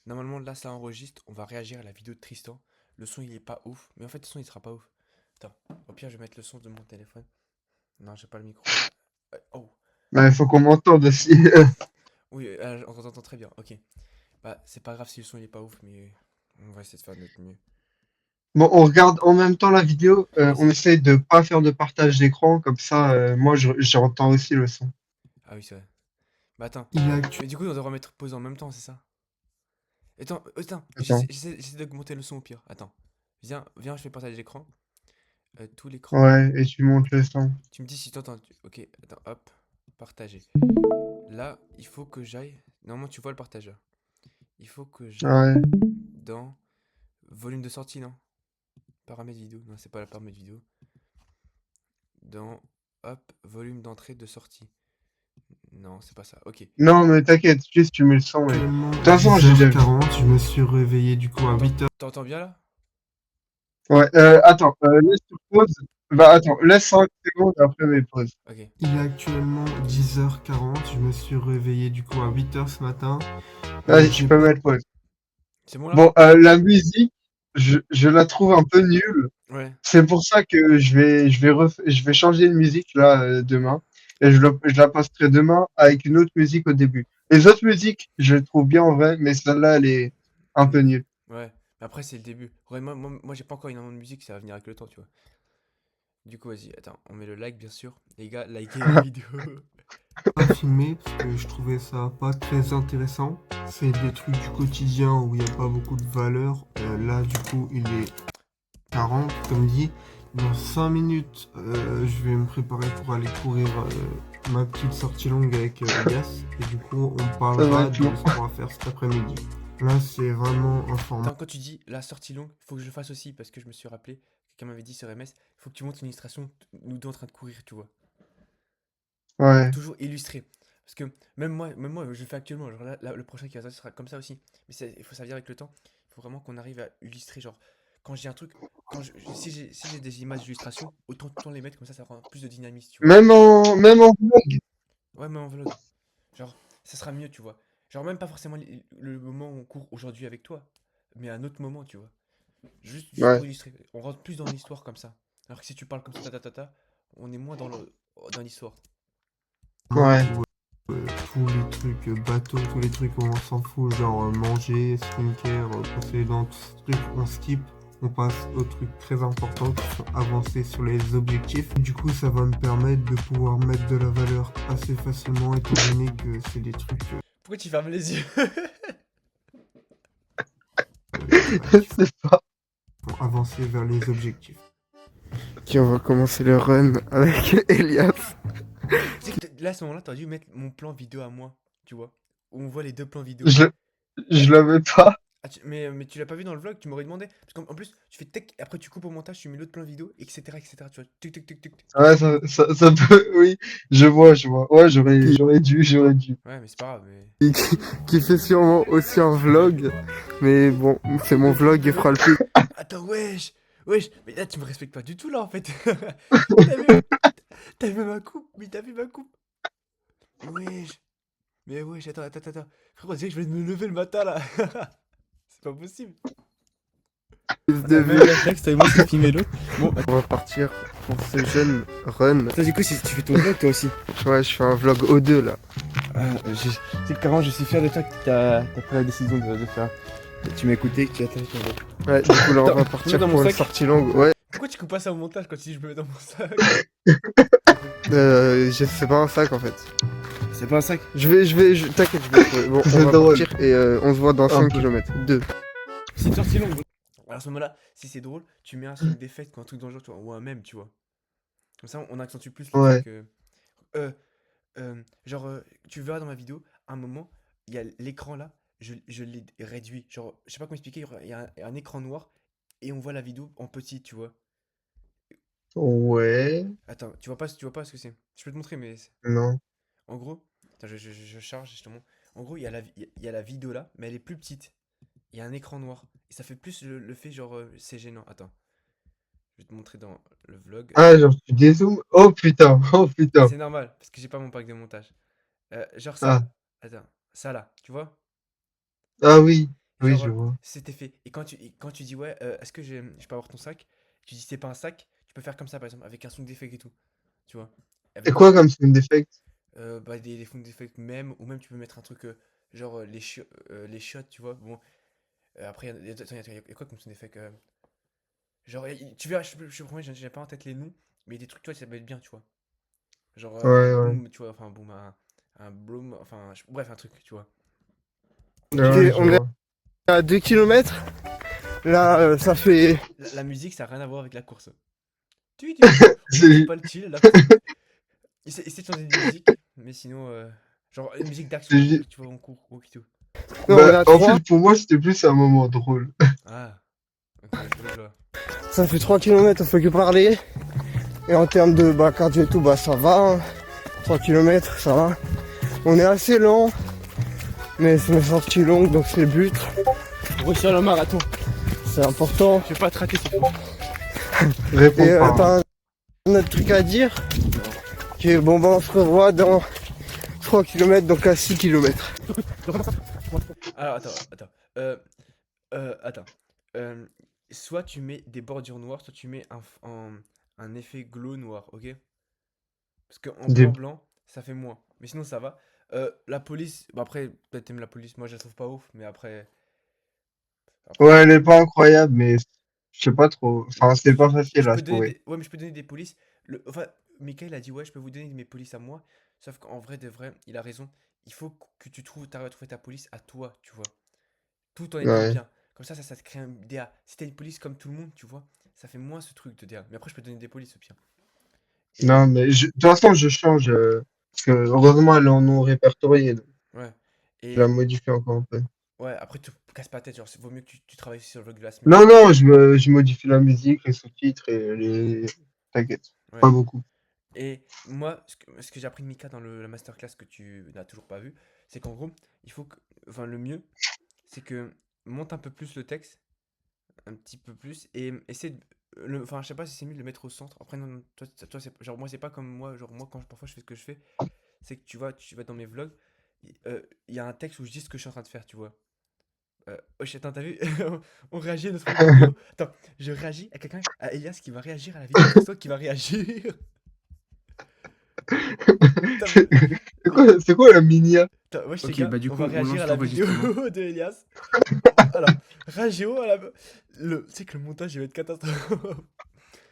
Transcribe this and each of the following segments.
Normalement, là, ça enregistre. On va réagir à la vidéo de Tristan. Le son, il est pas ouf. Mais en fait, le son, il sera pas ouf. Attends, au pire, je vais mettre le son de mon téléphone. Non, j'ai pas le micro. Oh, Bah, il faut qu'on m'entende aussi. oui, on t'entend très bien. Ok. Bah, c'est pas grave si le son, il est pas ouf, mais on va essayer de faire de notre mieux. Bon, on regarde en même temps la vidéo. On Vas-y. essaye de pas faire de partage d'écran, comme ça, moi, j'entends aussi le son. Ah oui, c'est vrai. Bah, attends. Il est actu- Mais du coup, on devrait mettre pause en même temps, c'est ça? Attends, Attends. j'essaie d'augmenter le son au pire. Attends. Viens, je fais partager l'écran. Tout l'écran. Ouais, et tu montes le son. Tu me dis si t'entends. Ok, attends, hop. Partager. Là, il faut que j'aille. Normalement, tu vois le partageur. Il faut que j'aille Ouais. dans volume de sortie, non? Paramètres vidéo. Non, c'est pas la paramètre vidéo. Dans, hop, volume d'entrée de sortie. Non, c'est pas ça. Ok. Non, mais t'inquiète, juste tu mets le son. Et... De Actuellement toute façon, j'ai déjà vu. 10h40, je me suis réveillé du coup à T'en- 8h. T'entends bien là? Ouais, attends, laisse sur pause. Bah, attends, laisse 5 secondes après mes pauses. Ok. Il est actuellement 10h40, je me suis réveillé du coup à 8h ce matin. Vas-y, tu J'ai peux pas... mettre pause. C'est bon là? Bon, la musique, je la trouve un peu nulle. Ouais. C'est pour ça que je vais changer de musique là demain. Et je la passerai demain avec une autre musique au début. Les autres musiques, je les trouve bien en vrai, mais celle-là, elle est un peu Hmm. nulle. Ouais. Mais après, c'est le début. Ouais, moi j'ai pas encore énormément de musique, ça va venir avec le temps, tu vois. Du coup, vas-y, attends, on met le like, bien sûr. Les gars, likez la vidéo. pas filmé parce que je trouvais ça pas très intéressant. C'est des trucs du quotidien où il n'y a pas beaucoup de valeur. Là du coup il est 40 comme dit. Dans 5 minutes je vais me préparer pour aller courir ma petite sortie longue avec Elias. Et du coup on Ça va parlera être de long. ce qu'on va faire cet après-midi. Là c'est vraiment un format. Attends, quand tu dis la sortie longue, faut que je le fasse aussi parce que je me suis rappelé, quelqu'un m'avait dit sur MS, faut que tu montres une illustration, nous deux en train de courir, tu vois. Faut Ouais, toujours illustrer. Parce que même moi, je le fais actuellement. Genre là, le prochain qui va sortir sera comme ça aussi. Mais il faut ça vient avec le temps. Il faut vraiment qu'on arrive à illustrer. Genre, quand j'ai un truc, si j'ai des images d'illustration, autant tout le temps les mettre comme ça rend plus de dynamisme, tu vois. même en vlog. Ouais, mais en vlog. Genre, ça sera mieux, tu vois. Genre, même pas forcément le moment où on court aujourd'hui avec toi, mais à un autre moment, tu vois. Juste Ouais, pour illustrer. On rentre plus dans l'histoire comme ça. Alors que si tu parles comme ça, on est moins dans l'histoire. ouais. Où tous les trucs bateaux, tous les trucs où on s'en fout, genre manger, skincare, brosser les dents, tous ces trucs, on skip. On passe aux trucs très importants qui sont avancés sur les objectifs. Du coup, ça va me permettre de pouvoir mettre de la valeur assez facilement, étant donné que c'est des trucs Pourquoi tu fermes les yeux? qui Je sais pas. font avancer vers les objectifs. Ok, on va commencer le run avec Elias. Tu sais que là, à ce moment-là, t'aurais dû mettre mon plan vidéo à moi, tu vois. Où on voit les deux plans vidéo. Je, Ah, je l'avais pas. ah, mais tu l'as pas vu dans le vlog, tu m'aurais demandé. Parce qu'en plus, tu fais tech, après tu coupes au montage, tu mets l'autre plan vidéo, etc., etc. Tu vois, tuc, tuc, tuc, tuc, tuc, tu Ouais, vois. ça peut, oui. Je vois. Ouais, j'aurais dû. Ouais, mais c'est pas grave, mais. Qui fait sûrement aussi un vlog, mais bon, c'est mon vlog et fera le plus. Attends, wesh, mais là, tu me respectes pas du tout, là, en fait. T'as vu, t'as vu ma coupe, mais t'as vu ma coupe. Wesh, mais wesh, attends. Frérot, on dirait que je vais me lever le matin, là. C'est pas possible. On De a vue. même la ref, toi et moi qui filmé l'autre. Bon, On va partir pour ce jeune run. toi, du coup, si tu fais ton vlog, toi aussi. Ouais, je fais un vlog O2 là. C'est que carrément, je suis fier de toi que t'as pris la décision de faire. Tu m'as écouté, que tu as fait ton vlog. Ouais, du coup là on Attends, va je me mets partir dans mon pour une sac. sortie longue. Ouais, Pourquoi tu coupes pas ça au montage quand tu dis je me mets dans mon sac? c'est pas un sac en fait. C'est pas un sac. T'inquiète, je vais trouver. Bon, on C'est va drôle. partir et on se voit dans Un 5 peu. kilomètres. 2. C'est une sortie longue. Alors à ce moment-là, si c'est drôle, tu mets un son d'effet ou un truc dangereux, tu vois, ou un mème, tu vois. Comme ça, on accentue plus le Ouais. truc. Euh, genre, tu verras dans ma vidéo, à un moment, il y a l'écran là, je l'ai réduit. Genre, je sais pas comment expliquer, il y a un écran noir et on voit la vidéo en petit, tu vois. Ouais. Attends, tu vois pas ce que c'est. Je peux te montrer, mais Non. en gros, attends, je charge justement. En gros, il y a la vidéo là, mais elle est plus petite. Il y a un écran noir. Et ça fait plus le fait genre c'est gênant. Attends, je vais te montrer dans le vlog. Ah, genre, tu dézoomes. Oh putain, oh Mais putain. c'est normal, parce que j'ai pas mon pack de montage. Genre Ah, ça. Attends, ça là, tu vois? ah oui. Oui, Genre, je vois. c'était fait. Et quand tu dis, ouais, est-ce que je peux avoir ton sac? Tu dis, c'est pas un sac, tu peux faire comme ça, par exemple, avec un sound effect et tout. Tu vois? Et Avec quoi comme sound effect? bah, des sound effects même, ou même tu peux mettre un truc, genre les shots, tu vois? Bon, après, attends, y a quoi comme sound effect? Genre, tu verras, je promets, j'ai pas en tête les noms, mais des trucs, tu vois, ça peut être bien, tu vois? Genre, un Ouais, ouais. boom, tu vois, enfin, un boom, un bloom, enfin, bref, un truc, tu vois? Ouais, je On est vois. à 2 kilomètres. Là, ça fait. La musique, ça n'a rien à voir avec la course. On fait C'est pas le chill, la course. Essaie de changer de musique, mais sinon, genre une musique d'action, c'est genre, ju- tu vois, on court, ou tout. Non, on est Bah, à en 3. fait, pour moi, c'était plus un moment drôle. Ah, ok, je vois. Ça fait 3 kilomètres, on fait que parler. Et en termes de cardio et tout, ça va. Hein. 3 kilomètres, ça va. On est assez lent, mais c'est une sortie longue, donc c'est le but. Pour réussir le marathon, c'est important. Je vais pas te rater, c'est fou. Réponds Et pas. Hein. t'as un autre truc à dire qui est bon, on se revoit dans 3 kilomètres, donc à 6 kilomètres. Alors, attends. Euh, attends. Euh, soit tu mets des bordures noires, soit tu mets un effet glow noir, ok? Parce qu'en Des... blanc, ça fait moins. Mais sinon, ça va. La police, bah après, peut-être t'aimes la police, moi je la trouve pas ouf, mais après, Ouais, elle est pas incroyable, mais je sais pas trop. Enfin, c'est pas facile je à peux te donner trouver. des... Ouais, mais je peux te donner des polices. Enfin, Michael a dit, ouais, je peux vous donner mes polices à moi. Sauf qu'en vrai, de vrai, il a raison. Il faut que t'arrives à trouver ta police à toi, tu vois. Tout en étant Ouais. bien. Comme ça te crée un DA. Si t'as une police comme tout le monde, tu vois, ça fait moins ce truc de DA. Mais après, je peux te donner des polices au pire. Et Non, mais de toute façon, je change. Parce que heureusement, elle est en non répertorié. Donc ouais. je la Et modifie encore un peu. ouais, après, tu casses pas la tête. Genre, vaut mieux que tu travailles aussi sur le vlog de la semaine. Non, non, je modifie la musique, les sous-titres et les. T'inquiète. Pas Ouais. beaucoup. Et moi, ce que j'ai appris de Mika dans la masterclass que tu n'as toujours pas vu, c'est qu'en gros, il faut que. Enfin, le mieux, c'est que monte un peu plus le texte, un petit peu plus, et essaie de. Enfin, je sais pas si c'est mieux de le mettre au centre. Après, non, non, toi genre, moi, c'est pas comme moi. Genre, moi, parfois je fais ce que je fais, c'est que tu vas dans mes vlogs, il y a un texte où je dis ce que je suis en train de faire, tu vois. Wesh, attends, t'as vu? On réagit à notre vidéo. Attends, je réagis à quelqu'un, à Elias qui va réagir à la vidéo. C'est toi qui va réagir. Putain, C'est quoi la minia? wesh, les Ok, gars, bah du on coup, va on réagir lance à la vidéo l'enregistrement. de Elias. Alors, Ragio à la. C'est que le montage il va être catastrophe.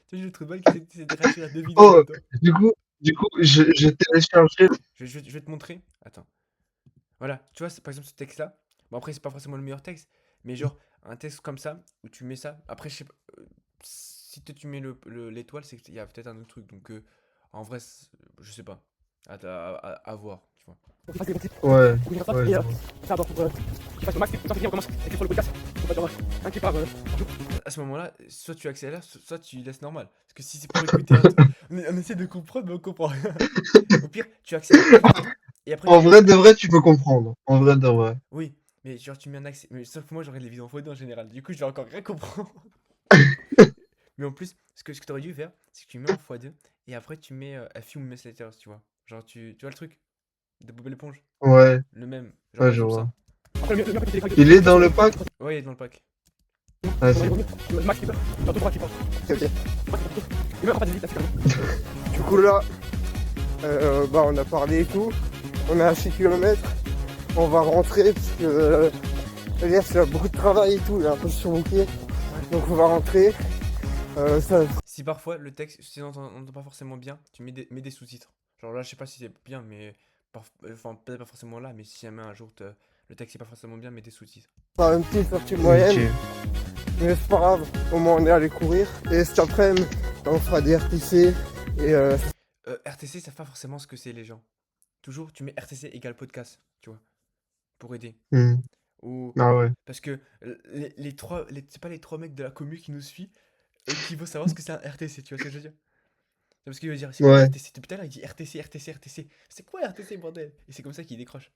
Tu sais, le truc mal qui c'est de réagir à deux vidéos en Oh, même temps. du coup, j'ai téléchargé. Je vais te montrer. Attends. Voilà, tu vois, par exemple, ce texte-là. Bon, après, c'est pas forcément le meilleur texte, mais genre, un texte comme ça, où tu mets ça. Après, je sais pas. Si tu mets l'étoile, c'est qu'il y a peut-être un autre truc. Donc, en vrai, je sais pas. À voir, tu vois. Ouais, ouais, je vois. À ce moment-là, soit tu accélères, soit tu laisses normal. Parce que si c'est pour écouter on essaie de comprendre, mais on comprend rien. Au pire, tu accélères très vite, et après En tu mets vrai de vrai, tu peux comprendre. En vrai de vrai. oui, mais genre tu mets un accès. Mais sauf que moi j'aurais les vidéos en x2 en général. Du coup, je vais encore rien comprendre. Mais en plus, ce que tu aurais dû faire, c'est que tu mets en x2 et après tu mets a few minutes later, tu vois. Genre tu vois le truc de Bob l'éponge, Ouais, le même, genre ouais, par je exemple vois. ça. Il est dans le pack? Ouais, il est dans le pack. Ah, c'est Ok. Du coup, là, on a parlé et tout. On est à 6 kilomètres. On va rentrer parce que Elias il a beaucoup de travail et tout. Il est un peu surbooké. Ouais. Donc, on va rentrer. Ça, Si parfois le texte, si on n'entend pas forcément bien, tu mets des sous-titres. Genre là, je sais pas si c'est bien, mais enfin peut-être pas forcément là, mais si jamais un jour le texte est pas forcément bien, mets des sous-titres. fera une petite sortie ok. moyenne. Mais c'est pas grave. Au moins, on est allé courir. Et cet après-midi, on fera des RTC. Et RTC, ça fait pas forcément ce que c'est les gens. Toujours, tu mets RTC égale podcast, tu vois, pour aider. Hmm. Ou Ah ouais. parce que c'est pas les trois mecs de la commu qui nous suivent qui veulent savoir ce que c'est un RTC, tu vois ce que je veux dire? C'est parce qu'il veut dire, c'est quoi un Ouais. RTC? Depuis tout à l'heure, il dit RTC, RTC, RTC. C'est quoi RTC, bordel? Et c'est comme ça qu'il décroche.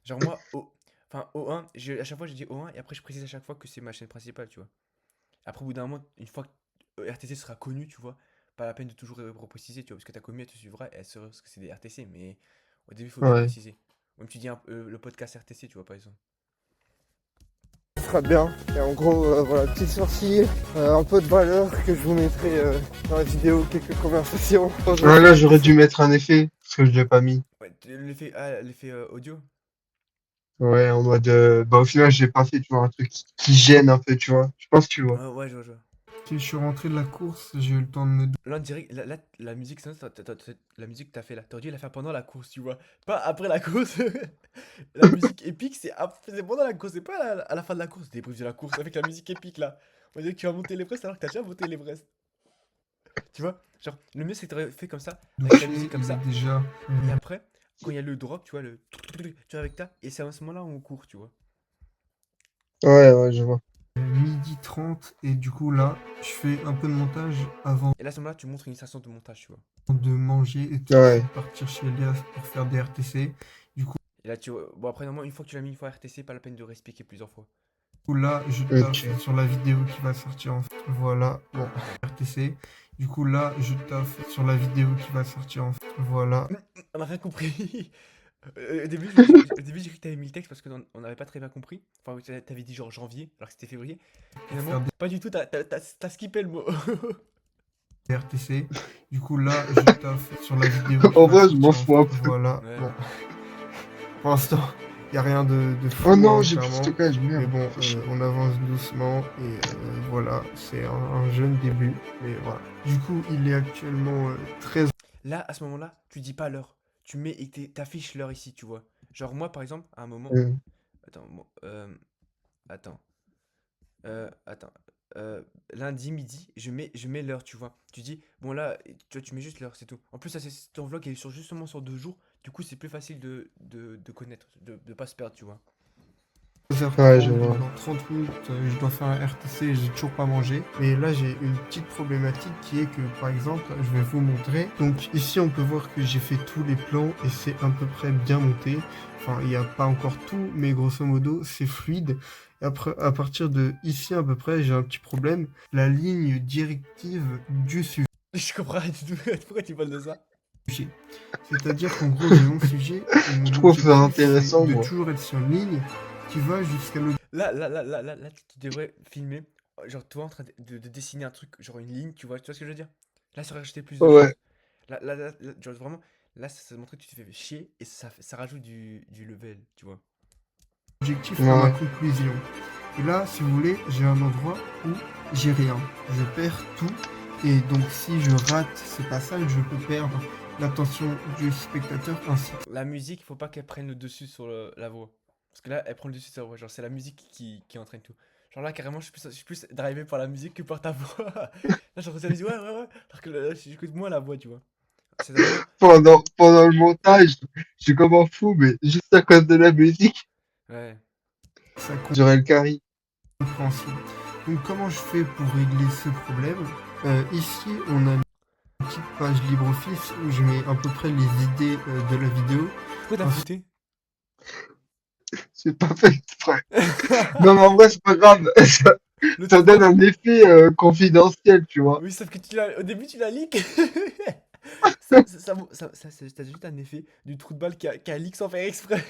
Genre moi, enfin, O1, à chaque fois je dis O1 et après je précise à chaque fois que c'est ma chaîne principale, tu vois. Après, au bout d'un moment, une fois que RTC sera connu, tu vois, pas la peine de toujours repréciser, tu vois, parce que ta commu, elle te suivra, elle saura ce que c'est des RTC, mais au début, il faut bien Ouais. préciser. Même tu dis le podcast RTC, tu vois, par exemple. serait bien. Et en gros, voilà, petit sourcil, un peu de valeur que je vous mettrai dans la vidéo, quelques conversations. Ouais, là, j'aurais dû mettre un effet, parce que je l'ai pas mis. Ouais, l'effet audio. Ouais, en mode, bah, au final, j'ai pas fait, tu vois, un truc qui gêne un peu, tu vois. Je pense que tu vois. Ouais, je vois. Si je suis rentré de la course, j'ai eu le temps de me Là, on dirait, la musique, ça, la musique que t'as fait là, t'aurais dû la faire pendant la course, tu vois. Pas après la course. La musique épique, c'est pendant la course, c'est pas à la fin de la course, débrief de la course avec la musique épique là. On dirait que tu vas monter l'Everest alors que t'as déjà monté l'Everest. Tu vois? Genre, le mieux c'est que t'aurais fait comme ça, avec la doucher. musique comme Il ça. est déjà Et après, quand il y a le drop, tu vois, tu vois, avec ta, et c'est à ce moment-là où on court, tu vois. Ouais, je vois. 12h30 et du coup là, je fais un peu de montage avant Et là, à ce moment-là, tu montres une station de montage, tu vois. de manger et tout Ouais. partir chez Elias pour faire des RTC. Du Et là, tu vois, bon, après, normalement, une fois que tu l'as mis une fois RTC, pas la peine de réexpliquer plusieurs fois. coup là, je Ok. taffe sur la vidéo qui va sortir en voilà, bon, RTC. Du coup là, je taffe sur la vidéo qui va sortir en voilà. On a rien compris. Au début, au début, j'ai cru que t'avais mis le texte parce qu'on n'avait pas très bien compris. Enfin, t'avais dit genre janvier, alors que c'était février. Finalement, Faire pas du tout, t'as skippé le mot. des RTC. Du coup là, je taffe sur la vidéo qui En va vrai, je m'en sortir fous un peu. voilà. Ouais. Bon, pour l'instant, il n'y a rien de fou, Oh non, hein, j'ai plus de clairement. stockage, Mais merde. bon, Fais chier. on avance doucement et voilà, c'est un jeune début. Mais voilà. Du coup, il est actuellement 13h. Là, à ce moment-là, tu dis pas l'heure. Tu mets et t'affiches l'heure ici, tu vois. Genre, moi, par exemple, à un moment. Attends, attends. Attends. Lundi midi, je mets l'heure, tu vois. Tu dis, bon là, tu vois, tu mets juste l'heure, c'est tout. En plus, ça, ton vlog est justement sur 2 jours. Du coup, c'est plus facile de connaître, de pas se perdre, tu vois. 13h30, Ouais, je vois. dans 30 minutes, je dois faire un RTC et j'ai toujours pas mangé. Mais là, j'ai une petite problématique qui est que, par exemple, je vais vous montrer. Donc ici, on peut voir que j'ai fait tous les plans et c'est à peu près bien monté. Enfin, il n'y a pas encore tout, mais grosso modo, c'est fluide. Et après, à partir de ici, à peu près, j'ai un petit problème. La ligne directive du sujet. Je comprends rien du tout. Pourquoi tu parles de ça? C'est-à-dire qu'en gros, j'ai mon sujet et Je mon trouve ça objectif, c'est intéressant, de moi. toujours être sur une ligne qui va jusqu'à l'autre. Là, tu devrais filmer, genre toi en train de dessiner un truc, genre une ligne, tu vois ce que je veux dire? Là, ça rajouter plus de Ouais. choses. Genre vraiment, là, ça montrer que tu te fais chier et ça rajoute du level, tu vois. Objectif à ma Ouais. conclusion. Et là, si vous voulez, j'ai un endroit où j'ai rien. Je perds tout. Et donc, si je rate ces passages, je peux perdre l'attention du spectateur ainsi. La musique, faut pas qu'elle prenne le dessus sur la voix. Parce que là, elle prend le dessus sur la voix. Genre, c'est la musique qui entraîne tout. Genre là, carrément, je suis plus drivé par la musique que par ta voix. Là, j'entends la musique, ouais. Alors que là, j'écoute moins la voix, tu vois. C'est vraiment. Pendant le montage, je suis comme un fou, mais juste à cause de la musique, Ouais. Ça j'aurais le carry. compréhensible. Donc, comment je fais pour régler ce problème? Ici, on a une petite page LibreOffice où je mets à peu près les idées de la vidéo. Pourquoi t'as flouté? C'est pas fait exprès. Non, mais en vrai, c'est pas grave. Le Ça truc donne blanc. un effet confidentiel, tu vois. Oui, sauf que au début, tu l'as leak. T'as juste un effet du trou de balle qui a leak sans faire exprès.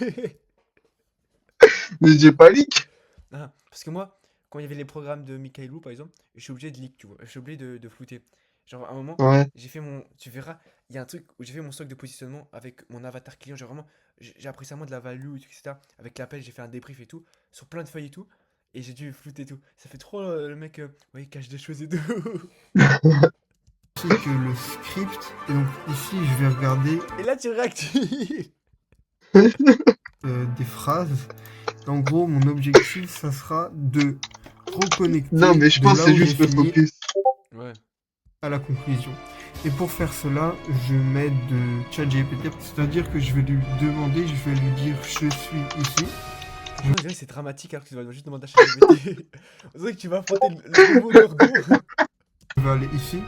Mais j'ai pas leak. Ah, parce que moi, quand il y avait les programmes de Michael Wu, par exemple, je suis obligé de leak, tu vois. Je suis obligé de flouter. Genre, à un moment, Ouais. j'ai fait mon. Tu verras, il y a un truc où j'ai fait mon stock de positionnement avec mon avatar client. Genre, vraiment, j'ai appris ça moi de la value, etc. Avec l'appel, j'ai fait un débrief et tout, sur plein de feuilles et tout. Et j'ai dû flouter tout. Ça fait trop le mec, ouais, il cache des choses et tout. C'est que le script, et donc ici, je vais regarder Et là, tu réactives. des phrases. En gros, mon objectif, ça sera de Non, reconnecter mais je de pense que là c'est où j'ai juste le fini focus. Ouais. à la conclusion. Et pour faire cela, je m'aide de ChatGPT, c'est-à-dire que je vais lui demander, je vais lui dire je suis ici. On dirait que c'est dramatique alors que tu vas juste demander à ChatGPT. On dirait que tu vas affronter le nouveau Gorgon. Je vais aller ici.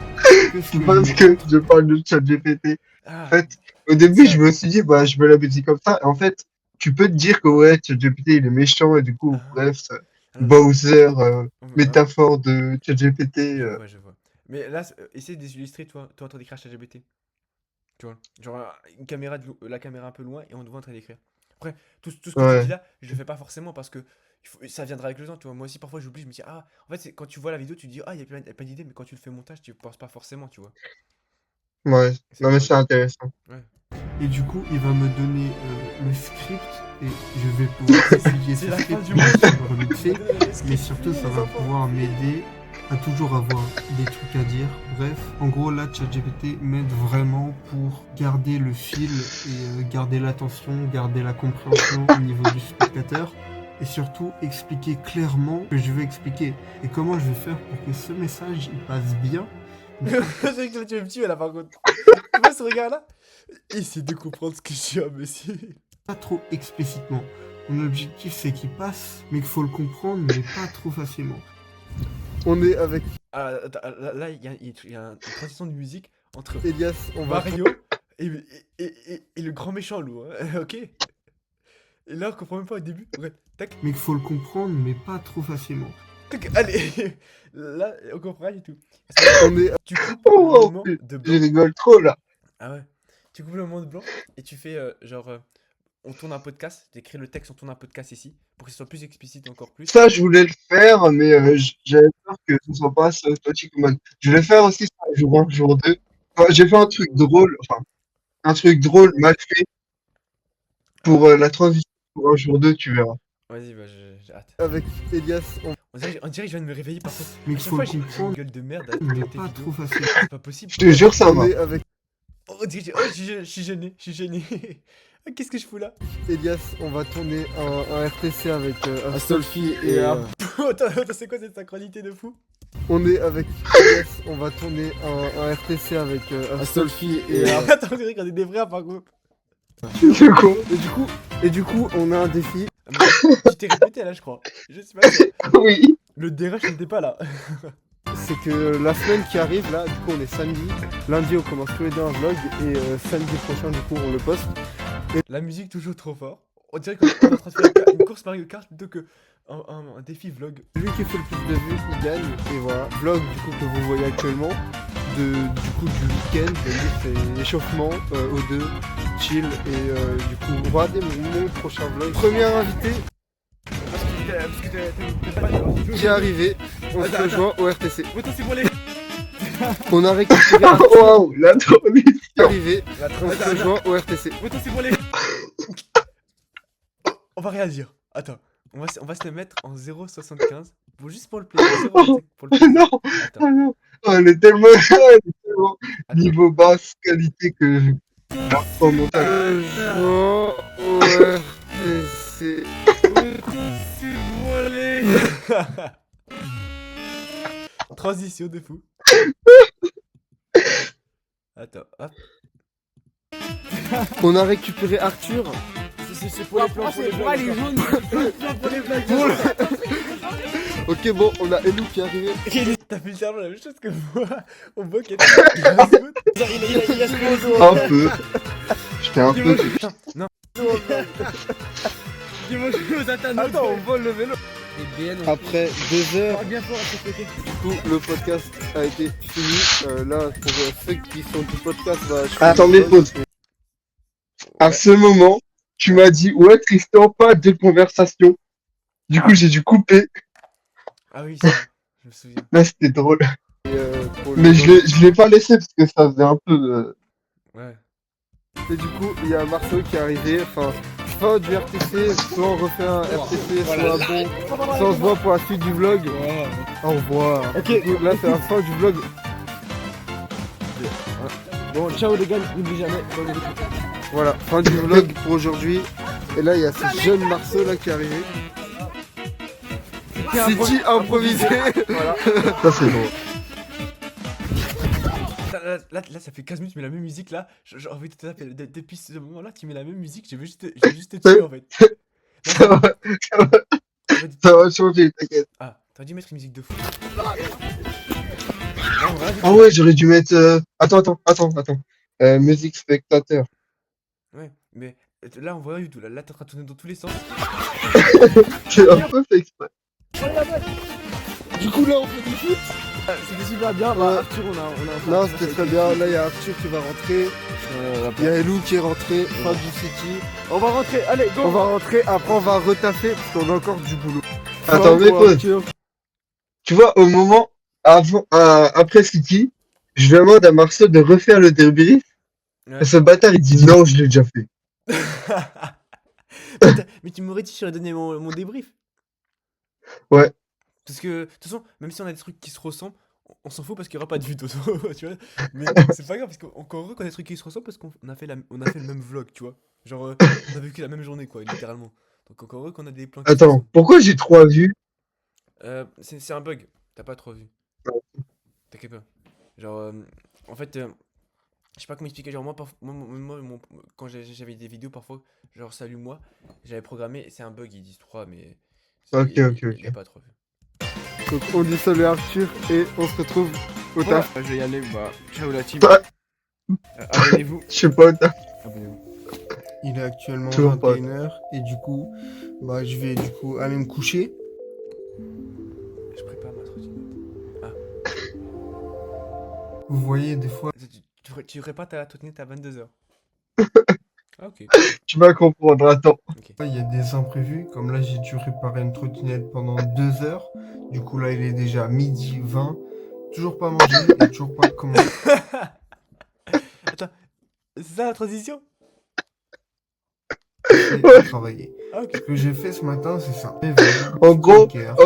Qu'est-ce que je Parce me que montre? je parle de ChatGPT. En Ah, fait, au début, ça. je me suis dit, bah, je mets la musique comme ça. Et en fait, tu peux te dire que ouais, ChatGPT, il est méchant. Et du coup, Ah, bref, ah non, Bowser, ah, métaphore de ChatGPT. je vois. Mais là, essaye d'illustrer, toi en train d'écrire ChatGPT. Tu vois, genre une caméra la caméra un peu loin et on te voit en train d'écrire. Après, tout ce que tu dis Ouais. là, je le fais pas forcément parce que Ça viendra avec le temps, tu vois. Moi aussi, parfois, j'oublie, je me dis, ah, en fait, c'est quand tu vois la vidéo, tu te dis, ah, il y a plein d'idées, mais quand tu le fais montage, tu penses pas forcément, tu vois. Ouais, C'est non mais drôle. c'est intéressant. Ouais. Et du coup, il va me donner le script et je vais pouvoir étudier C'est ce la fin script du pour monde. le remixer. Mais surtout, ça va pouvoir m'aider à toujours avoir des trucs à dire. Bref, en gros, là, ChatGPT m'aide vraiment pour garder le fil et garder l'attention, garder la compréhension au niveau du spectateur. Et surtout, expliquer clairement ce que je veux expliquer. Et comment je vais faire pour que ce message, il passe bien. C'est vrai que tu me tuer là, par contre. Tu vois ce regard-là? Essaye de comprendre ce que je dis à monsieur. Pas trop explicitement. Mon objectif, c'est qu'il passe, mais qu'il faut le comprendre, mais pas trop facilement. On est avec Ah, attends, là, il y a une transition de musique entre Elias, on va Mario et le grand méchant loup, hein, ok? Et là, on comprend même pas au début. Ouais, tac, Mais qu'il faut le comprendre, mais pas trop facilement. tac, allez. Là, on comprend rien du tout. on est Tu coupes Oh, le oh, moment de je blanc. rigole trop là. Ah ouais. Tu coupes le moment de blanc et tu fais genre on tourne un podcast, t'écris le texte, on tourne un podcast ici pour que ce soit plus explicite encore plus. Ça, je voulais le faire, mais j'avais peur que ce soit pas assez automatique en mode. Je voulais faire aussi ça jour 1, jour 2. Enfin, j'ai fait un truc drôle, enfin, un truc drôle mal fait pour la transition pour un jour 2, tu verras. Vas-y, bah j'ai hâte. avec Elias, On dirait que je viens de me réveiller par contre. Mais À qu'il chaque faut fois, le j'ai une comprendre, gueule de merde à mais écouter tes pas vidéos. trop facilement. C'est pas possible. Je te jure, ça on va. est avec Oh, je suis gêné, je suis gêné. Ah, qu'est-ce que je fous là? Elias, on va tourner un RTC avec Astolfi et Attends, c'est quoi cette synchronité de fou? on est avec Elias, on va tourner un RTC avec Astolfi et Attends, on dirait qu'on est des frères par contre. C'est con. et du coup, on a un défi. Tu t'es répété là, je crois. Je sais pas. Oui. Le DRH n'était pas là. C'est que la semaine qui arrive, là, du coup, on est samedi. Lundi, on commence tous les deux un vlog. Et samedi prochain, du coup, on le poste. La musique toujours trop fort. On dirait qu'on est en train de faire une course Mario Kart plutôt que un défi vlog. Celui qui fait le plus de vues, il gagne. Et voilà. Vlog, du coup, que vous voyez actuellement. Du week-end. C'est l'échauffement, O2, chill. Et du coup, regardez mon prochain vlog. Premier invité qui est arrivé. On se rejoint au RTC. On a récupéré un Waouh, la transition. arrivé. On se rejoint au RTC. On va rien dire. Attends. On va se le mettre en 0,75 juste pour le plaisir. 0,25 pour le plaisir. Non, Attends. oh non. Oh, elle est tellement niveau basse qualité que en montage. Rejoint au RTC. Transition de fou. Attends, hop. On a récupéré Arthur. C'est pour les plans, pour les plans. Ok, bon, on a Elou qui est arrivé. T'as fait littéralement la même chose que moi. On voit qu'il y a Un peu. J'étais un peu. Attends, non. Attends, on vole le vélo. Après 2 heures, du coup, le podcast a été fini. Là, pour ceux qui sont du podcast, bah, je fais Attendez, une pause. pause. À ce moment, tu m'as dit, ouais, Tristan, pas de conversation. Du coup, j'ai dû couper. Ah oui, c'est vrai, je me souviens. Là, c'était drôle. Et, pour le Mais podcast. je l'ai pas laissé parce que ça faisait un peu. Ouais. Et du coup, il y a Marceau qui est arrivé. Enfin, fin du RTC, soit on refait un RTC, soit bon. Soit on se voit pour la suite du vlog. Au revoir. Ok, là, c'est la fin du vlog. Bon, ciao les gars, n'oublie jamais. Voilà, fin du vlog pour aujourd'hui. Et là, il y a ce jeune Marceau là qui est arrivé. C'est dit improvisé. Voilà. Ça, c'est drôle. Là, ça fait 15 minutes, tu mets la même musique là. J'ai envie de te taper. Depuis ce moment-là, tu mets la même musique. Je veux juste te tuer en fait. Ça va, ça va changer, t'inquiète. Ah, t'aurais dû mettre une musique de fou. Ah ouais, j'aurais dû mettre. Attends. Musique spectateur. Ouais, mais là, on voit rien du tout. Là, t'es en train de tourner dans tous les sens. C'est un peu fait exprès. Du coup, là, on fait du foot. C'était super bien. Bah, Arthur, on a Non, c'était très bien. Là, il y a Arthur qui va rentrer. Il y a Elou qui est rentré. Fin du city. On va rentrer, allez, go. On va rentrer. Après, on va retaffer parce qu'on a encore du boulot. Attends, mais pause. Tu vois, au moment après City, je demande à Marceau de refaire le débrief. Ouais. Et ce bâtard, il dit non, je l'ai déjà fait. Mais tu m'aurais dit que j'aurais donné mon débrief. Ouais. Parce que, de toute façon, même si on a des trucs qui se ressemblent, on s'en fout parce qu'il n'y aura pas de vue, de toute façon, tu vois. Mais c'est pas grave, parce qu'encore heureux qu'on a des trucs qui se ressemblent parce qu'on a fait le même vlog, tu vois. Genre, on a vécu la même journée, quoi, littéralement. Donc encore heureux qu'on a des plans qui se Attends, ressemblent. pourquoi j'ai 3 vues? C'est un bug, t'as pas trop vu. T'inquiète pas. Genre, en fait, je sais pas comment expliquer, genre quand j'avais des vidéos parfois, genre salut moi, j'avais programmé, c'est un bug, ils disent 3, mais Ok, ok, il a ok. pas trop vu. Donc, on dit salut à Arthur et on se retrouve au Voilà, taf. je vais y aller. Bah, ciao la team. Bah. Abonnez-vous. Je sais pas, Abonnez-vous. Il est actuellement Toujours pas. 21h et du coup, bah, je vais du coup aller me coucher. Je prépare ma trottinette. Vous voyez, des fois, Tu ferais pas ta trottinette à 22h. Ah, ok. tu vas comprendre, attends. Ok. il y a des imprévus. Comme là, j'ai dû réparer une trottinette pendant 2 heures. Du coup, là, il est déjà 12h20. Toujours pas mangé et toujours pas commencé Attends, c'est ça la transition? à travailler. Ah, ok. Ce que j'ai fait ce matin, c'est ça. Réveil, En gros, skincare.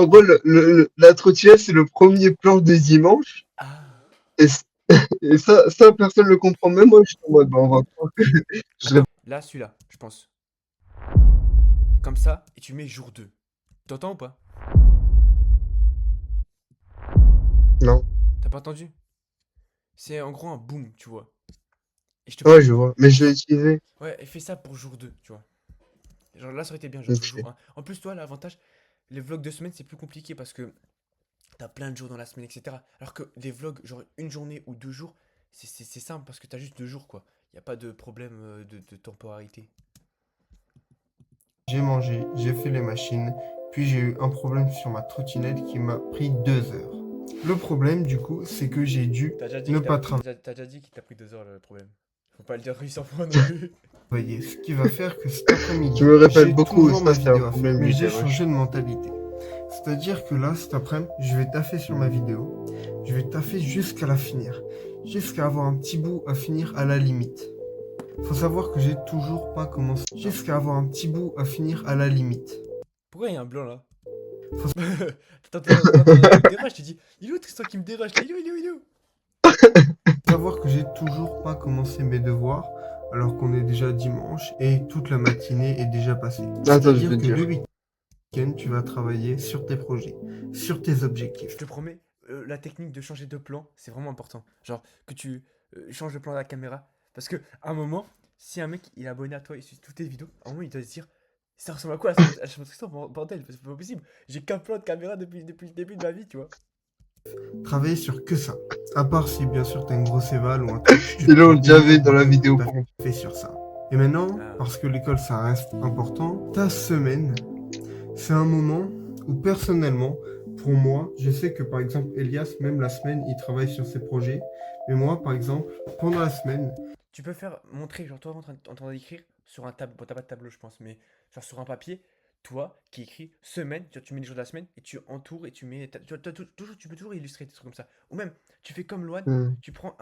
la trottinette, c'est le premier plan de dimanche. Ah. Et, et ça, personne le comprend. Même moi, je suis en mode, bah, on va croire que je Attends, là, celui-là, je pense. Comme ça, et tu mets jour 2. T'entends ou pas? Non. T'as pas entendu? C'est en gros un boom, tu vois. Et je te Ouais, promets. je vois. Mais je l'ai utilisé. Ouais, et fais ça pour jour 2, tu vois. Genre là, ça aurait été bien, genre Ok. jour 1. En plus, toi, l'avantage, les vlogs de semaine, c'est plus compliqué parce que t'as plein de jours dans la semaine, etc. Alors que les vlogs, genre une journée ou 2 jours, c'est simple parce que t'as juste 2 jours, quoi. Y a pas de problème de temporalité. J'ai mangé, j'ai fait les machines, puis j'ai eu un problème sur ma trottinette qui m'a pris 2 heures. Le problème, du coup, c'est que j'ai dû T'as déjà dit ne qu'il pas t'as déjà dit qu'il t'a pris 2 heures le problème. Faut pas le dire 800 fois non plus. travailler, ce qui va faire que cet après-midi, Tu me répètes j'ai beaucoup, toujours ma ça, c'est un vidéo à faire, problème mais du j'ai DRH. changé de mentalité. C'est-à-dire que là, cet après-midi, je vais taffer sur ma vidéo, je vais taffer jusqu'à la finir, jusqu'à avoir un petit bout à finir à la limite. Faut savoir que j'ai toujours pas commencé, jusqu'à avoir un petit bout à finir à la limite. Pourquoi y a un blanc là? Faut- T'entends, dérange, je te dis, il est où Tristan qui me dérange? Il est où, il est où, il est où? Faut savoir que j'ai toujours pas commencé mes devoirs, alors qu'on est déjà dimanche et toute la matinée est déjà passée. Attends, je C'est-à-dire vais que te dire. le week-end, tu vas travailler sur tes projets, sur tes objectifs. Je te promets, la technique de changer de plan, c'est vraiment important. Genre, que tu changes de plan de la caméra. Parce que, à un moment, si un mec il est abonné à toi et suit toutes tes vidéos, à un moment il doit se dire, ça ressemble à quoi la chaîne Tristan, bordel, c'est pas possible. J'ai qu'un plan de caméra depuis le début de ma vie, tu vois. Travailler sur que ça. À part si bien sûr t'as une grosse éval ou un truc. Ils l'ont déjà vu dans la vidéo. T'as fait sur ça. Et maintenant, Ah. parce que l'école ça reste important, ta semaine, c'est un moment où personnellement, pour moi, je sais que par exemple Elias, même la semaine, il travaille sur ses projets. Mais moi, par exemple, pendant la semaine, Tu peux faire montrer, genre toi en train d'écrire sur un tableau, bon t'as pas de tableau je pense, mais genre sur un papier, toi qui écris semaine, tu mets les jours de la semaine et tu entoures et tu mets, toujours, tu peux toujours illustrer des trucs comme ça. Ou même, tu fais comme Loan, Hmm. tu prends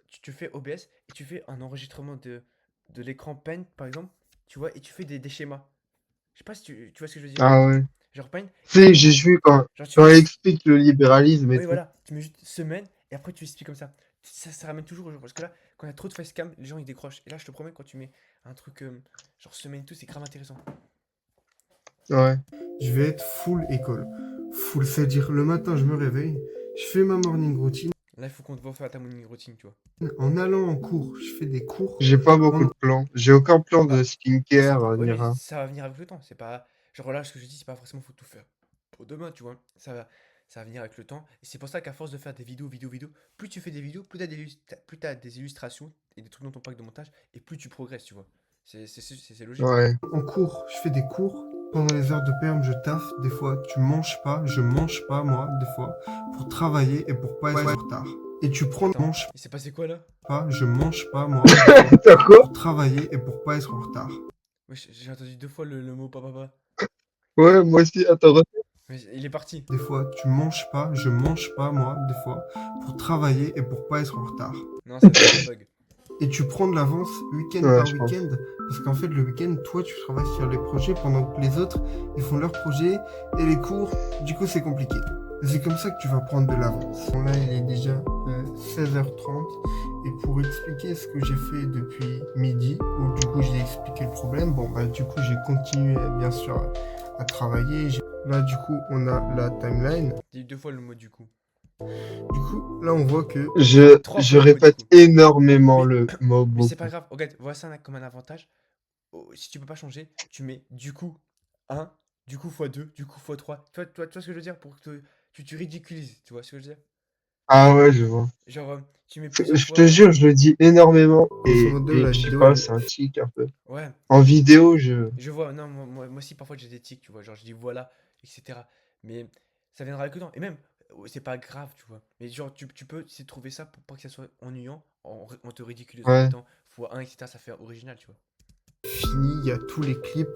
tu fais OBS et tu fais un enregistrement de l'écran Paint par exemple, tu vois, et tu fais des schémas. Je sais pas si tu vois ce que je veux dire. Ah ouais. Genre Paint, Tu sais, j'ai vu genre tu quand mets, il explique le libéralisme et oui tout. voilà, tu mets juste semaine et après tu expliques comme ça. Ça ramène toujours au jour. Parce que là, quand il y a trop de facecam, les gens ils décrochent. Et là, je te promets, quand tu mets un truc genre semaine et tout, c'est grave intéressant. Ouais. je vais être full école. Full, c'est-à-dire le matin, je me réveille, je fais ma morning routine. Là, il faut qu'on te voit faire ta morning routine, tu vois. En allant en cours, je fais des cours. J'ai pas beaucoup de plans. J'ai aucun plan de Bah, skincare, ouais, ni mais rien. ça va venir avec le temps. C'est pas. Genre là, ce que je dis, c'est pas forcément faut tout faire pour demain, tu vois. Ça va venir avec le temps. Et c'est pour ça qu'à force de faire des vidéos, plus tu fais des vidéos, plus t'as des illustrations et des trucs dans ton pack de montage, et plus tu progresses, tu vois. C'est logique. Ouais. En cours, je fais des cours Pendant les heures de perm, je taffe. Des fois, tu manges pas. Je mange pas, moi, des fois, pour travailler et pour pas être en retard. Et tu prends... Attends, Mange il s'est passé quoi là? pas. Je mange pas, moi, des fois, T'as quoi? pour travailler et pour pas être en retard. Wesh, j'ai entendu 2 fois le mot papa. Ouais, moi aussi. Attends, Mais il est parti. Des fois, tu manges pas. Je mange pas, moi, des fois, pour travailler et pour pas être en retard. Non, c'est un bug. Et tu prends de l'avance week-end Ouais, par je pense. week-end. Parce qu'en fait, le week-end, toi, tu travailles sur les projets pendant que les autres, ils font leurs projets et les cours. Du coup, c'est compliqué. Et c'est comme ça que tu vas prendre de l'avance. Bon, là, il est déjà 16h30. Et pour expliquer ce que j'ai fait depuis midi, où du coup, j'ai expliqué le problème, bon, bah, du coup, j'ai continué, bien sûr, à travailler. Là, du coup, on a la timeline. Dis 2 fois le mot du coup. Du coup, là, on voit que Je, 3 je fois le mot du répète coup. énormément Mais- le mot Mais c'est beaucoup. pas grave. Regarde, vois ça comme un avantage. Oh, si tu peux pas changer, tu mets du coup 1, du coup x 2, du coup x 3. Tu vois ce que je veux dire? Pour que tu ridiculises. Tu vois ce que je veux dire? Ah ouais, je vois. Genre, tu mets plusieurs Je te fois. jure, je le dis énormément grosso modo, la je sais vidéo, pas, elle- c'est un tic un peu. Ouais, En vidéo, je... je vois. Non, moi aussi, parfois j'ai des tics, tu vois. Genre, je dis voilà, etc. Mais ça viendra avec le temps. Et même, c'est pas grave, tu vois. Mais genre, tu peux essayer de trouver ça pour pas que ça soit ennuyant en te ridiculisant en Ouais. mettant x1, etc. Ça fait original, tu vois. fini, il y a tous les clips,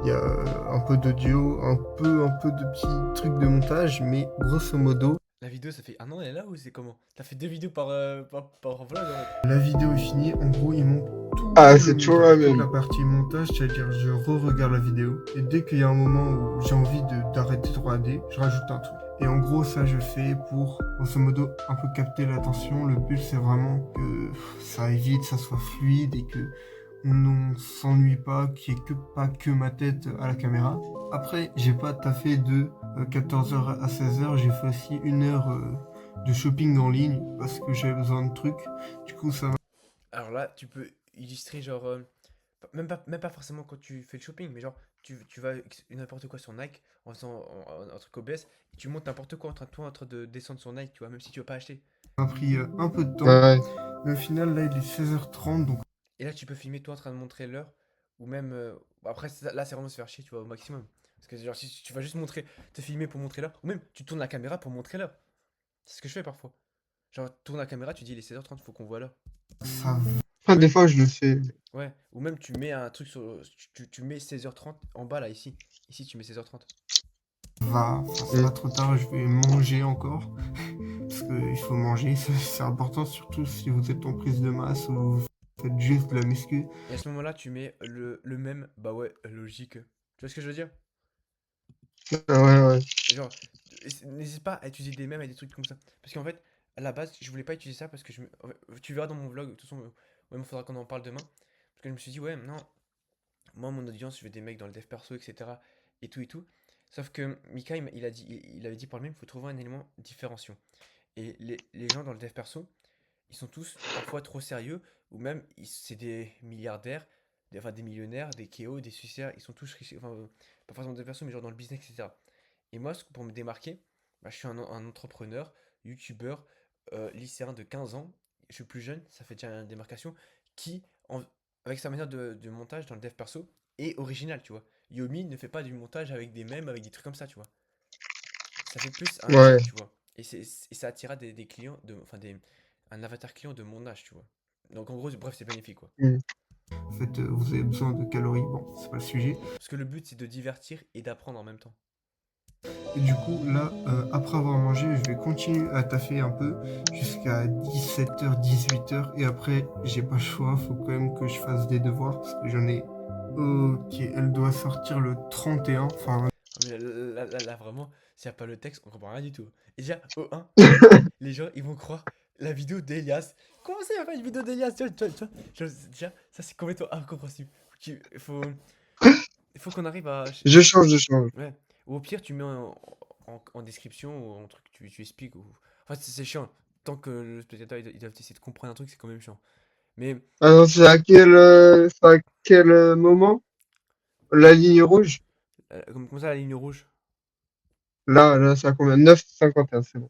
il y a un peu d'audio, un peu de petits trucs de montage, mais grosso modo, La vidéo, ça fait un an, elle est là ou c'est comment? T'as fait 2 vidéos par vlog en fait. la vidéo est finie. En gros, il monte tout Ah, le c'est toujours montage, la toute même. la partie montage, c'est-à-dire je re-regarde la vidéo, et dès qu'il y a un moment où j'ai envie d'arrêter de regarder, je rajoute un truc. Et en gros, ça, je fais pour, grosso modo, un peu capter l'attention. Le but, c'est vraiment que ça aille vite, ça soit fluide, et que on s'ennuie pas, qu'il n'y ait pas que ma tête à la caméra. Après, j'ai pas taffé de 14h à 16h, j'ai fait aussi 1 heure de shopping en ligne parce que j'avais besoin de trucs. Du coup, ça m'a... Alors là, tu peux illustrer genre, même pas forcément quand tu fais le shopping, mais genre, tu vas n'importe quoi sur Nike en faisant un truc obèse, et tu montes n'importe quoi en train de descendre sur Nike, tu vois, même si tu veux pas acheter. pris un peu de temps. Ouais. Mais au final, là, il est 16h30, donc Et là, tu peux filmer toi en train de montrer l'heure, ou même, bon, après, là, c'est vraiment se faire chier, tu vois, au maximum. Parce que genre, si tu vas juste te filmer pour montrer l'heure, ou même, tu tournes la caméra pour montrer l'heure. C'est ce que je fais parfois. Genre, tourne la caméra, tu dis il est 16h30, faut qu'on voit l'heure. ça Enfin, des fois, je le fais. Ouais, ou même tu mets un truc sur. Tu mets 16h30 en bas là, ici. Ici, tu mets 16h30. va. Enfin, c'est pas trop tard, je vais manger encore. Parce qu'il faut manger, c'est important, surtout si vous êtes en prise de masse ou vous faites juste de la muscu. Et à ce moment-là, tu mets le même. Bah ouais, logique. Tu vois ce que je veux dire? Ah ouais, ouais. Genre, n'hésite pas à utiliser des mèmes et des trucs comme ça. Parce qu'en fait, à la base, je voulais pas utiliser ça parce que en fait, tu verras dans mon vlog, de toute façon, ouais, il faudra qu'on en parle demain. Parce que je me suis dit, ouais, non, moi, mon audience, je veux des mecs dans le dev perso, etc. Et tout et tout. Sauf que Mika, il a dit, il avait dit par lui-même, il faut trouver un élément différenciant. Et les gens dans le dev perso, ils sont tous parfois trop sérieux, ou même c'est des milliardaires, enfin des millionnaires, des KO, des suicidaires, ils sont tous riches, enfin pas forcément des personnes, mais genre dans le business, etc. Et moi, pour me démarquer, bah, je suis un entrepreneur, youtubeur, lycéen de 15 ans, je suis plus jeune, ça fait déjà une démarcation, qui, avec sa manière de montage dans le dev perso, est original, tu vois. Yomi ne fait pas du montage avec des mèmes, avec des trucs comme ça, tu vois. Ça fait plus un Ouais. jeune, tu vois. Et ça attirera des clients, enfin un avatar client de mon âge, tu vois. Donc en gros, bref, c'est bénéfique, quoi. En fait, vous avez besoin de calories, bon, c'est pas le sujet. Parce que le but, c'est de divertir et d'apprendre en même temps. Et du coup, là, après avoir mangé, je vais continuer à taffer un peu jusqu'à 17h, 18h. Et après, j'ai pas le choix, faut quand même que je fasse des devoirs parce que j'en ai. Ok, elle doit sortir le 31. Enfin, Ah, mais là, vraiment, s'il n'y a pas le texte, on comprend rien du tout. Et déjà, au 1, les gens, ils vont croire la vidéo d'Elias. Comment ça, il n'y a pas une vidéo d'Elias? Tu vois, déjà, ça, c'est complètement incompréhensible. Il faut qu'on arrive à... Je change. Ouais. Ou au pire, tu mets en description ou en truc, tu expliques. Ou... Enfin, c'est chiant. Tant que le spectateur, il doit essayer de comprendre un truc, c'est quand même chiant. Mais, Alors, c'est à quel moment? La ligne rouge? comme ça, la ligne rouge. Là, c'est à combien? 9,51, c'est bon.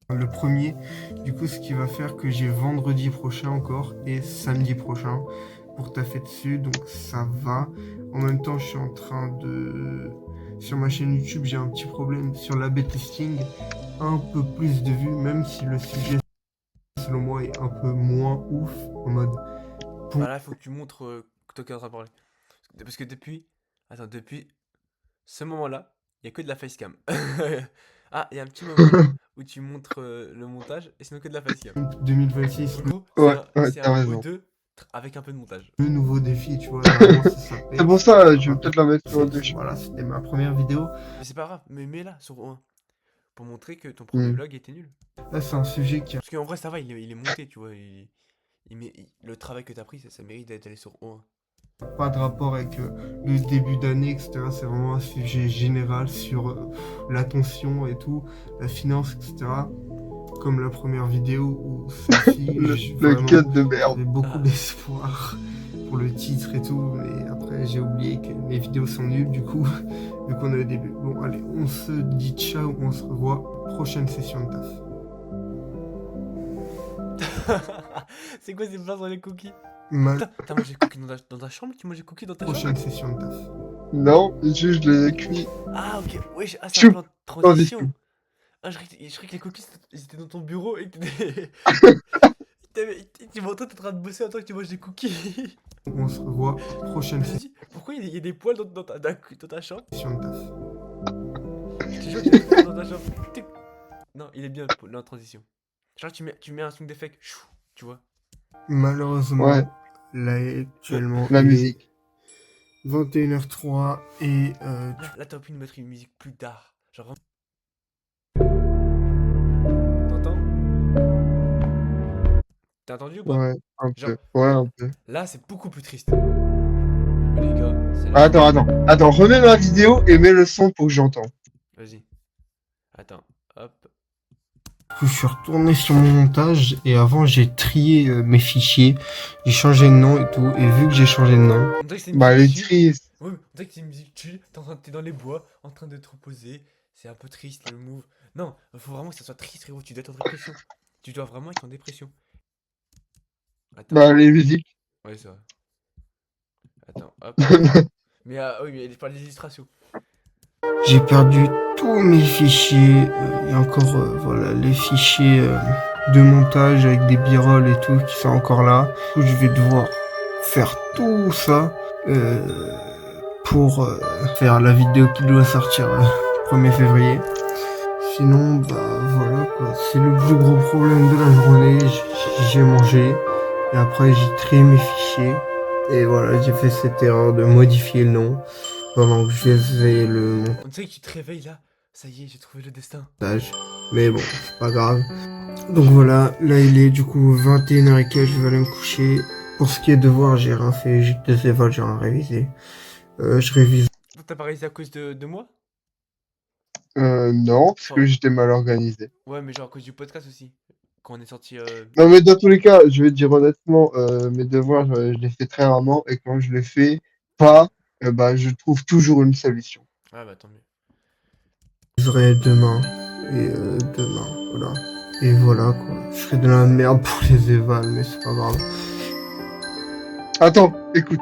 le premier, du coup, ce qui va faire que j'ai vendredi prochain encore et samedi prochain. pour taffer dessus, donc ça va. En même temps, je suis en train de... Sur ma chaîne YouTube, j'ai un petit problème sur l'A/B testing. Un peu plus de vues, même si le sujet, selon moi, est un peu moins ouf. En mode... Ah là, il faut que tu montres que toi qui es en train de parler. Parce que depuis. Attends, depuis ce moment-là, il n'y a que de la facecam. Ah, il y a un petit moment où tu montres le montage et sinon que de la facecam. 2026, En gros, Ouais, ouais, c'est t'as un raison. O2 avec un peu de montage. le nouveau défi, tu vois. Normalement, ça C'est pour ça, je vais va peut-être la mettre sur passer. le dessus. Voilà, c'était ma première vidéo. Mais c'est pas grave, mais mets-la sur O1 pour montrer que ton premier Hmm. vlog était nul. Là, c'est un sujet qui Parce qu'en vrai, ça va, il est monté, tu vois. Le travail que t'as pris, ça mérite d'aller sur O1. n'a pas de rapport avec le début d'année, etc. C'est vraiment un sujet général sur l'attention et tout, la finance, etc. Comme la première vidéo où celle-ci, Le cut de merde. j'avais beaucoup Ah. d'espoir pour le titre et tout, mais après j'ai oublié que mes vidéos sont nulles du coup, vu qu'on est au début. Bon, allez, on se dit ciao, on se revoit. Prochaine session de taf. C'est quoi ces plans sur les cookies? Mal. Putain, t'as mangé des cookies dans ta chambre? Tu manges des cookies dans ta chambre? Prochaine session de taf. Non, juste je les ai cuits. Ah, ok, ouais, ah, c'est Chou, un plan de transition. transition. Ah, je croyais que les cookies ils étaient dans ton bureau et que t'étais. Tu m'entends, t'es en train de bosser en tant que tu manges des cookies. On se revoit. Prochaine Je me suis dit, pourquoi il y a des poils dans ta chambre? session de taf. Je te jure qu'il y a des poils dans ta chambre. Tic. Non, il est bien la transition. Genre, tu mets un sound d'effet, chou, tu vois. Malheureusement, Ouais. là actuellement, La il est musique. 21h03 et Là, t'aurais pu nous mettre une musique plus tard. Genre. T'entends? T'as entendu ou pas? Ouais, un Genre, peu. Ouais, un peu. là, c'est beaucoup plus triste. Oh, les gars, c'est la. Attends, remets ma vidéo et mets le son pour que j'entende. Vas-y. Attends, hop. je suis retourné sur mon montage et avant j'ai trié mes fichiers, j'ai changé de nom et tout, et vu que j'ai changé de nom, On dirait que c'est une Bah, elle est musique chill. triste. Ouais, on dirait que c'est une musique chill. T'es dans les bois, en train de te reposer. C'est un peu triste le move. Non, faut vraiment que ça soit triste, frérot. Tu dois être en dépression. Tu dois vraiment être en dépression. Attends. Bah, les musiques. Ouais, c'est vrai. Attends, hop. Mais oui, mais je parle des illustrations. j'ai perdu tous mes fichiers, et encore voilà les fichiers de montage avec des b-rolls et tout qui sont encore là. Du coup, je vais devoir faire tout ça pour faire la vidéo qui doit sortir 1er février. Sinon, bah voilà quoi, c'est le plus gros problème de la journée. J'ai mangé et après j'ai trié mes fichiers et voilà, j'ai fait cette erreur de modifier le nom pendant que je faisais le On dirait que tu te réveilles là. Ça y est, j'ai trouvé le destin. montage. Mais bon, c'est pas grave. Donc voilà, là il est du coup 21h et quelques, je vais aller me coucher. Pour ce qui est devoir, j'ai rien fait, j'ai que des évals, j'ai rien révisé. Je révise. T'as pas réalisé à cause de moi? Non, parce que Enfin, j'étais mal organisé. ouais, mais genre à cause du podcast aussi. Quand on est sorti. Non, mais dans tous les cas, je vais te dire honnêtement, mes devoirs, je les fais très rarement, et quand je les fais pas, bah, je trouve toujours une solution. Ah bah tant mieux. Je serai demain et demain, voilà. Et voilà quoi, je serai de la merde pour les évals, mais c'est pas grave. Attends, écoute.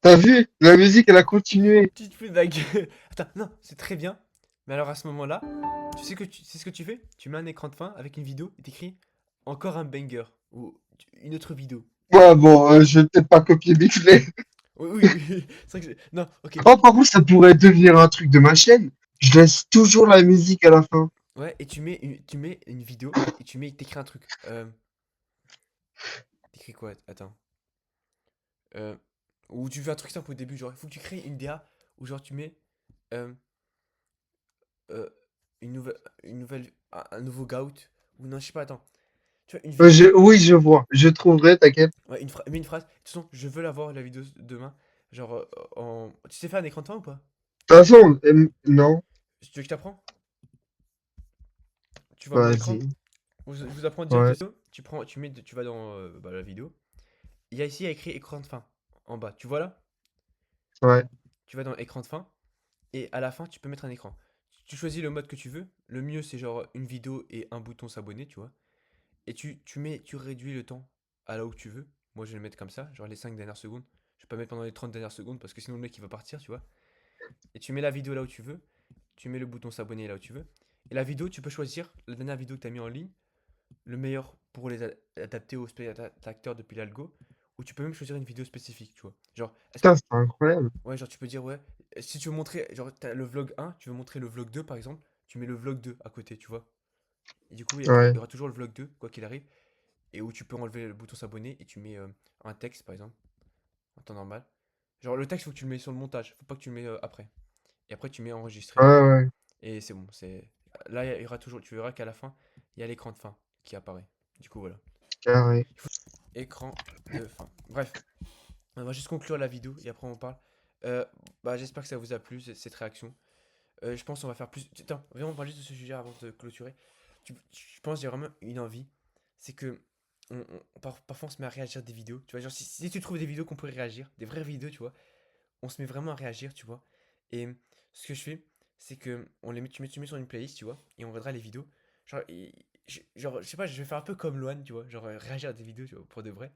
T'as vu? La musique, elle a continué. Tu te fais de la gueule. Attends, non, c'est très bien. Mais alors à ce moment-là, tu sais ce que tu fais? Tu mets un écran de fin avec une vidéo et t'écris encore un banger ou une autre vidéo. Ouais, bon, je vais peut-être pas copier Bixley. Oui, oui, oui. C'est vrai que non, ok. Oh, par contre, ça pourrait devenir un truc de ma chaîne. Je laisse toujours la musique à la fin. Ouais, et tu mets une vidéo et t'écris un truc. T'écris quoi? Attends. Euh, ou tu fais un truc simple au début, genre il faut que tu crées une DA où genre tu mets euh, euh, une nouvelle, un nouveau gout ou non, je sais pas, attends. Tu vois, une vidéo. Oui, je vois. Je trouverai, t'inquiète. Ouais, mets une phrase. De toute façon, je veux la voir la vidéo demain. Genre Tu sais faire un écran de fin ou pas? De toute façon, non. Si tu veux que je t'apprends? Tu vois mon écran? Vas-y. Je vous apprends Ouais. direct. Tu vas dans la vidéo. Il y a ici écrit écran de fin en bas. Tu vois là? Ouais. Tu vas dans écran de fin et à la fin tu peux mettre un écran. tu choisis le mode que tu veux. Le mieux, c'est genre une vidéo et un bouton s'abonner, tu vois. Et tu réduis le temps à là où tu veux. Moi, je vais le mettre comme ça, genre les 5 dernières secondes. Je vais pas mettre pendant les 30 dernières secondes parce que sinon le mec il va partir, tu vois. Et tu mets la vidéo là où tu veux. Tu mets le bouton s'abonner là où tu veux. Et la vidéo, tu peux choisir la dernière vidéo que tu as mis en ligne, le meilleur pour les adapter aux spectateurs depuis l'algo. Ou tu peux même choisir une vidéo spécifique, tu vois. Genre, est-ce que Putain, c'est incroyable. ouais, genre tu peux dire, ouais, si tu veux montrer, genre t'as le vlog 1, tu veux montrer le vlog 2 par exemple, tu mets le vlog 2 à côté, tu vois. Et du coup, il Ouais. y aura toujours le vlog 2 quoi qu'il arrive, et où tu peux enlever le bouton s'abonner et tu mets un texte par exemple, en temps normal. Genre le texte, faut que tu le mets sur le montage, faut pas que tu le mets après. Et après, tu mets enregistrer, Ouais, ouais. et c'est bon. Là, il y aura toujours, tu verras qu'à la fin, il y a l'écran de fin qui apparaît. Du coup, voilà. Carré. Écran de fin. Bref, on va juste conclure la vidéo et après on parle. Euh, Bah, j'espère que ça vous a plu, cette réaction. Je pense qu'on va faire plus. Attends, viens, on parle juste de ce sujet avant de clôturer. Je pense que j'ai vraiment une envie. C'est que parfois on se met à réagir des vidéos. Tu vois, genre si tu trouves des vidéos qu'on pourrait réagir, des vraies vidéos, tu vois, on se met vraiment à réagir, tu vois. Et ce que je fais, c'est que on les met, tu mets sur une playlist, tu vois, et on regardera les vidéos. Genre, je sais pas, je vais faire un peu comme Loan, tu vois, genre réagir à des vidéos, tu vois, pour de vrai.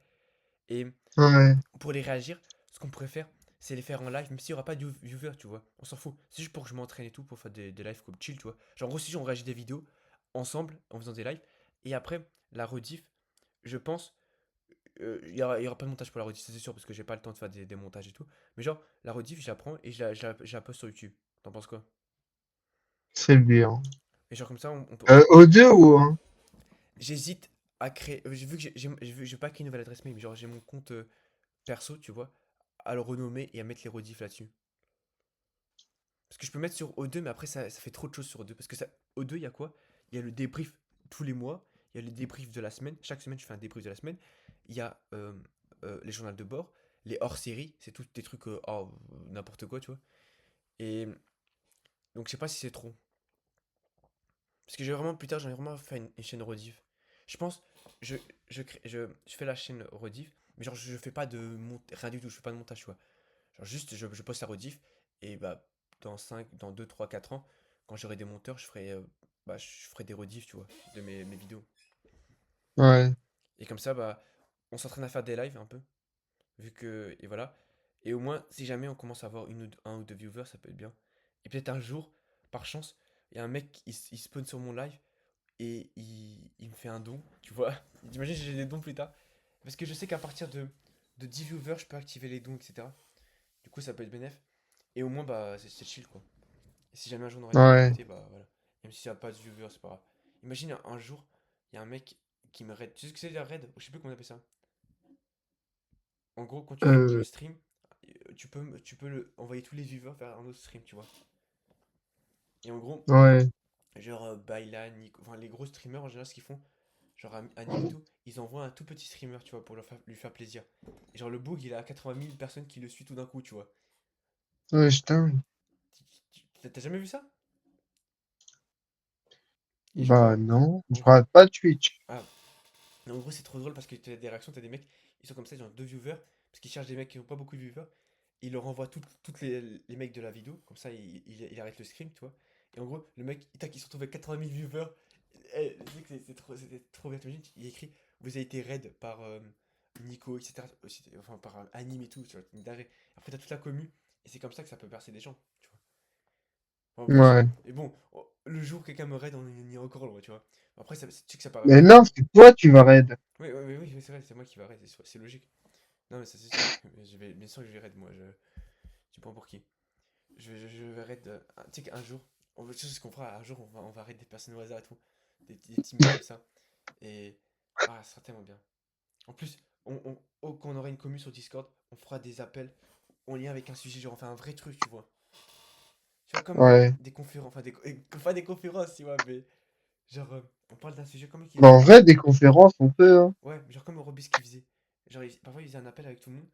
Et Ouais. pour les réagir, ce qu'on pourrait faire, c'est les faire en live, même s'il n'y aura pas de viewer, tu vois. On s'en fout. C'est juste pour que je m'entraîne et tout, pour faire des lives comme chill, tu vois. Genre, en gros, si on réagit des vidéos ensemble, en faisant des lives, et après, la rediff, je pense, il y aura pas de montage pour la rediff, c'est sûr, parce que j'ai pas le temps de faire des montages et tout. Mais genre, la rediff, je la prends et je la poste sur YouTube. T'en penses quoi? C'est bien. Et genre, comme ça, on peut. Aux deux ou un? J'hésite à créer. J'ai vu que j'ai pas créé une nouvelle adresse mail, mais genre, j'ai mon compte perso, tu vois, à le renommer et à mettre les rediffs là-dessus. Parce que je peux mettre sur O2, mais après, ça fait trop de choses sur O2. Parce que O2, il y a quoi? Il y a le débrief tous les mois. Il y a le débrief de la semaine. Chaque semaine, je fais un débrief de la semaine. Il y a les journaux de bord. Les hors-séries. C'est tous des trucs, n'importe quoi, tu vois. Et donc, je sais pas si c'est trop. Parce que j'ai vraiment, plus tard, j'aimerais vraiment faire une chaîne rediff. Je pense, je, je fais la chaîne rediff. Mais genre, je fais pas de rien du tout. Je fais pas de montage, tu vois. Genre juste, je poste la rediff et bah dans 2 3 4 ans, quand j'aurai des monteurs, je ferai des rediffs, tu vois, de mes vidéos. Ouais. Et comme ça, bah, on s'entraîne à faire des lives un peu, vu que, et voilà. Et au moins, si jamais on commence à avoir un ou deux viewers, ça peut être bien. Et peut-être un jour, par chance, il y a un mec, il spawn sur mon live et il me fait un don, tu vois. T'imagines, j'ai des dons plus tard. Parce que je sais qu'à partir de 10 viewers, je peux activer les dons, etc. Du coup, ça peut être bénéf. Et au moins, bah, c'est chill, quoi. Et si jamais un jour on aura une Ouais. communauté, bah voilà. Même si ça a pas de viewers, c'est pas grave. Imagine un jour, il y a un mec qui me raid. Tu sais ce que c'est la raid? Je sais plus comment on appelle ça. En gros, quand tu fais le Euh, stream, envoyer tous les viewers vers un autre stream, tu vois. Et en gros, ouais. genre Baylan, Nico, enfin les gros streamers en général, ce qu'ils font, genre Anime et tout, ils envoient un tout petit streamer, tu vois, pour lui faire plaisir. Et genre le bug, il a 80 000 personnes qui le suivent tout d'un coup, tu vois. Ouais, putain. T'as jamais vu ça? Et genre, Bah non. en Je gros, rate pas Twitch. ah, en gros, c'est trop drôle parce que tu as des réactions, tu as des mecs, ils sont comme ça, ils ont deux viewers, parce qu'ils cherchent des mecs qui n'ont pas beaucoup de viewers, ils leur envoient toutes les mecs de la vidéo, comme ça il arrête le stream, tu vois. Et en gros, le mec, tac, il se retrouve avec 80 000 viewers. Eh, tu sais que c'était trop bien, t'imagines, il écrit, vous avez été raid par Nico, etc. Enfin, par Anime et tout, tu vois, une dinguerie. Après, t'as toute la commu, et c'est comme ça que ça peut percer des gens, tu vois. Enfin, après, Ouais. et bon, le jour où quelqu'un me raid, on y est encore loin, tu vois. Après, tu sais que ça paraît. Mais non, c'est toi, tu vas raid. Oui, oui, oui, oui, c'est vrai, c'est moi qui va raid, c'est logique. Non, mais ça c'est sûr. Bien sûr que je vais raid, moi. Tu prends pour qui? Je vais raid. Tu sais qu'un jour, tu sais ce qu'on fera? Un jour, on va raid des personnes au hasard et tout. Des teammates comme ça. Et. Ah, ça sera tellement bien. En plus, quand on aura une commu sur Discord, on fera des appels en lien avec un sujet, genre on fait un vrai truc, tu vois. Tu vois, comme Ouais. des conférences, enfin, pas des conférences, tu vois, mais genre, on parle d'un sujet comme Bah en vrai, des conférences, on peut, hein. ouais, genre comme Robis qui faisait. Genre, parfois, il faisait un appel avec tout le monde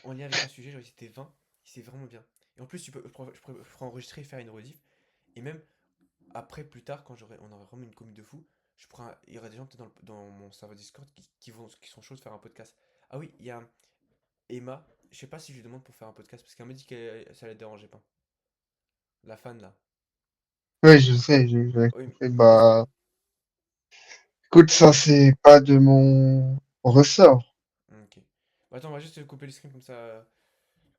en lien avec un sujet, genre ils étaient 20, c'est vraiment bien. Et en plus, je pourrais enregistrer et faire une rediff. Et même après, plus tard, quand on aura vraiment une commune de fou, il y aura des gens peut-être dans mon serveur Discord qui sont chauds de faire un podcast. Ah oui, il y a Emma, je sais pas si je lui demande pour faire un podcast, parce qu'elle m'a dit que ça la dérangeait pas. La fan là. Ouais, je sais, j'ai Oui, compris. Bah, écoute, ça, c'est pas de mon ressort. ok. Bah, attends, on va juste couper le stream comme ça.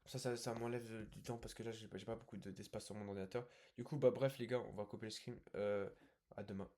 Ça m'enlève du temps parce que là, j'ai pas beaucoup d'espace sur mon ordinateur. Du coup, bah, bref, les gars, on va couper le stream. À demain.